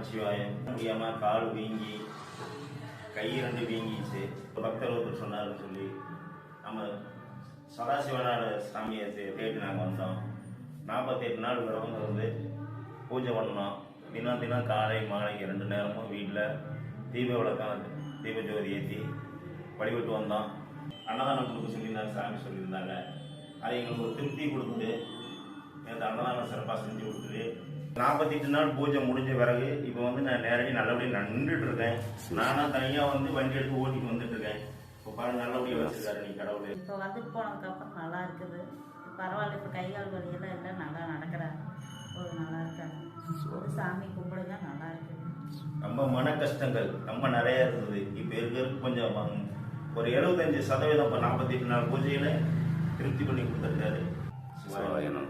நமச்சிவாயம். முடியாமல் கால் வீங்கி கை 2 வீங்கிச்சு. பக்தர் ஒருத்தர் சொன்னார்னு சொல்லி நம்ம சதாசிவனான சாமியை தேடி நாங்கள் வந்தோம். 48 நாள் விரதம் இருந்து பூஜை பண்ணோம். தினம் காலை மாலை 2 நேரமும் வீட்டில் தீப விளக்கம் தீப ஜோதி ஏற்றி வழிபட்டு வந்தோம். அன்னதானம் கொடுக்க சொல்லியிருந்தாங்க, சாமி சொல்லியிருந்தாங்க. அது எங்களுக்கு ஒரு திருப்தி கொடுத்துட்டு எனக்கு அன்னதானம் சிறப்பாக செஞ்சு கொடுத்துட்டு 48 நாள் பூஜை முடிஞ்ச பிறகு இப்போ வந்து நான் நேரடி நல்லபடியாக நின்றுட்டு இருக்கேன். நானாக தனியாக வந்து வண்டி எடுத்து ஓட்டிட்டு வந்துட்டு இருக்கேன். இப்போ பாருங்க நல்லபடியாக வச்சுருக்காரு நீ கடவுள். இப்போ வந்துட்டு போனதுக்கப்புறம் நல்லா இருக்குது. பரவாயில்ல, இப்போ கை கால் வலியெல்லாம் எல்லாம் நல்லா நடக்கிறாங்க. ஒரு நல்லா இருக்காங்க. ஒரு சாமி கும்பிடுங்க, நல்லா இருக்குது. ரொம்ப மன கஷ்டங்கள் ரொம்ப நிறைய இருந்தது. இப்போ இருக்கிறதுக்கு கொஞ்சம் ஒரு 75% இப்போ 48 நாள் பூஜையில் திருப்தி பண்ணி கொடுத்துருக்காரு. சிவாயனம்.